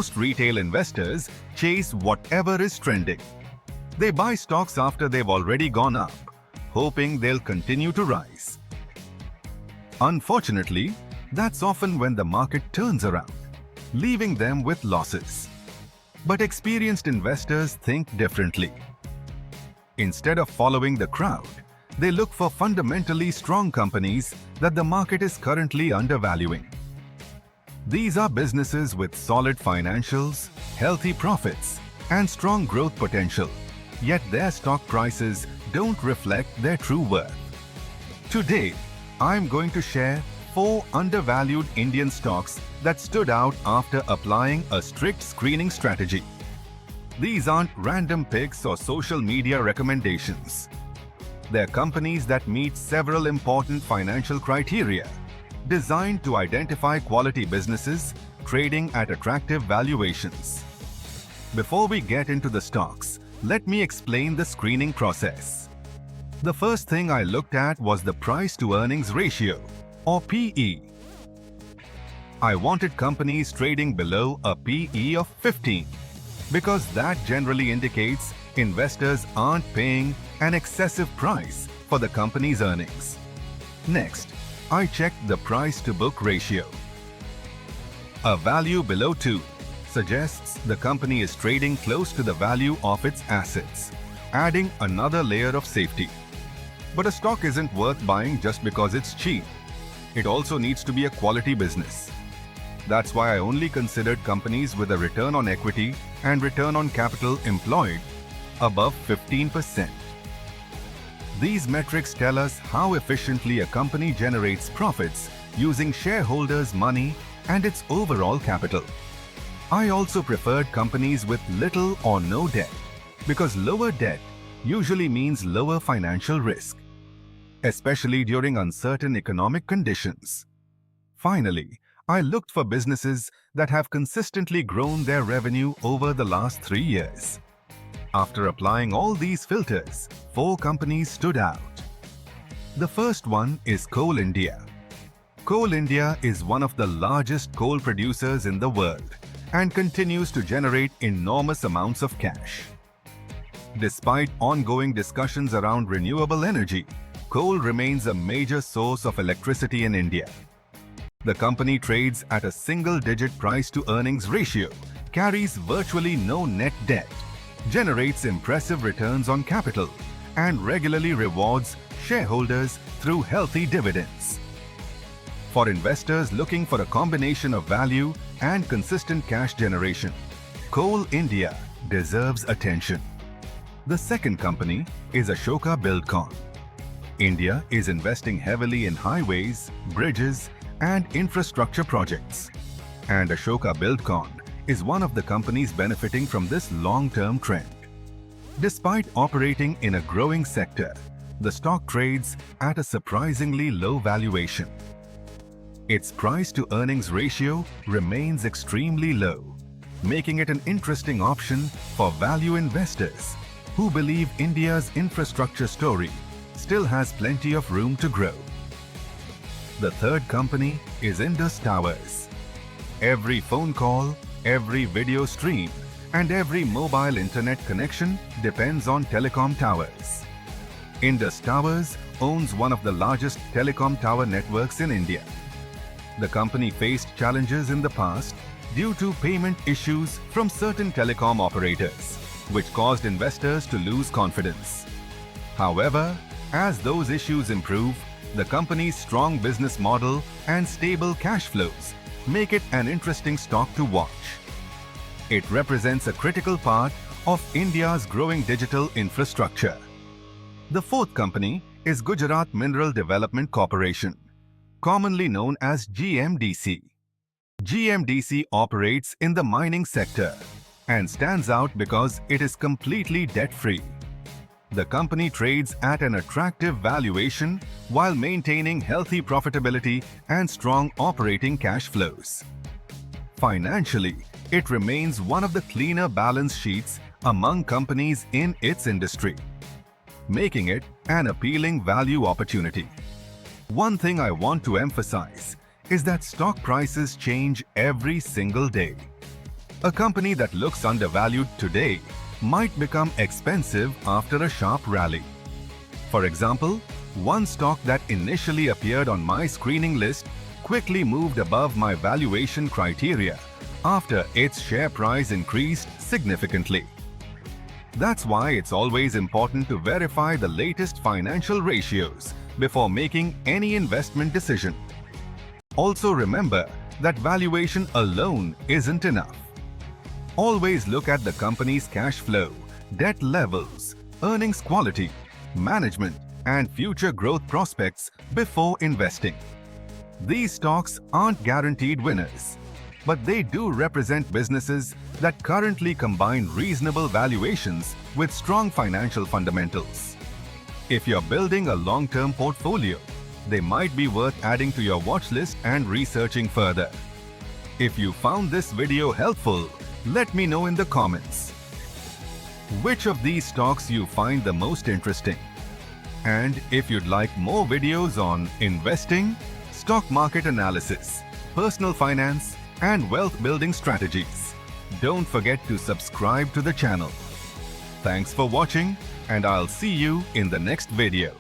Most retail investors chase whatever is trending. They buy stocks after they've already gone up, hoping they'll continue to rise. Unfortunately, that's often when the market turns around, leaving them with losses. But experienced investors think differently. Instead of following the crowd, they look for fundamentally strong companies that the market is currently undervaluing. These are businesses with solid financials, healthy profits, and strong growth potential, yet their stock prices don't reflect their true worth. Today, I'm going to share 4 undervalued Indian stocks that stood out after applying a strict screening strategy. These aren't random picks or social media recommendations. They're companies that meet several important financial criteria, designed to identify quality businesses trading at attractive valuations. Before we get into the stocks, let me explain the screening process. The first thing I looked at was the price-to-earnings ratio, or PE. I wanted companies trading below a PE of 15, because that generally indicates investors aren't paying an excessive price for the company's earnings. Next, I checked the price-to-book ratio. A value below 2 suggests the company is trading close to the value of its assets, adding another layer of safety. But a stock isn't worth buying just because it's cheap. It also needs to be a quality business. That's why I only considered companies with a return on equity and return on capital employed above 15%. These metrics tell us how efficiently a company generates profits using shareholders' money and its overall capital. I also preferred companies with little or no debt, because lower debt usually means lower financial risk, especially during uncertain economic conditions. Finally, I looked for businesses that have consistently grown their revenue over the last 3 years. After applying all these filters, 4 companies stood out. The first one is Coal India. Coal India is one of the largest coal producers in the world and continues to generate enormous amounts of cash. Despite ongoing discussions around renewable energy, coal remains a major source of electricity in India. The company trades at a single-digit price-to-earnings ratio, carries virtually no net debt, generates impressive returns on capital, and regularly rewards shareholders through healthy dividends. For investors looking for a combination of value and consistent cash generation, Coal India deserves attention. The second company is Ashoka Buildcon. India is investing heavily in highways, bridges, and infrastructure projects, and Ashoka Buildcon is one of the companies benefiting from this long-term trend. Despite operating in a growing sector, the stock trades at a surprisingly low valuation. Its price-to-earnings ratio remains extremely low, making it an interesting option for value investors who believe India's infrastructure story still has plenty of room to grow. The third company is Indus Towers. Every phone call, every video stream, and every mobile internet connection depends on telecom towers. Indus Towers owns one of the largest telecom tower networks in India. The company faced challenges in the past due to payment issues from certain telecom operators, which caused investors to lose confidence. However, as those issues improve, the company's strong business model and stable cash flows make it an interesting stock to watch. It represents a critical part of India's growing digital infrastructure. The fourth company is Gujarat Mineral Development Corporation, commonly known as GMDC. GMDC operates in the mining sector and stands out because it is completely debt-free. The company trades at an attractive valuation while maintaining healthy profitability and strong operating cash flows. Financially, it remains one of the cleaner balance sheets among companies in its industry, making it an appealing value opportunity. One thing I want to emphasize is that stock prices change every single day. A company that looks undervalued today might become expensive after a sharp rally. For example, one stock that initially appeared on my screening list quickly moved above my valuation criteria after its share price increased significantly. That's why it's always important to verify the latest financial ratios before making any investment decision. Also remember that valuation alone isn't enough. Always look at the company's cash flow, debt levels, earnings quality, management, and future growth prospects before investing. These stocks aren't guaranteed winners, but they do represent businesses that currently combine reasonable valuations with strong financial fundamentals. If you're building a long-term portfolio, they might be worth adding to your watch list and researching further. If you found this video helpful, let me know in the comments. Which of these stocks you find the most interesting? And if you'd like more videos on investing, stock market analysis, personal finance, and wealth building strategies, don't forget to subscribe to the channel. Thanks for watching, and I'll see you in the next video.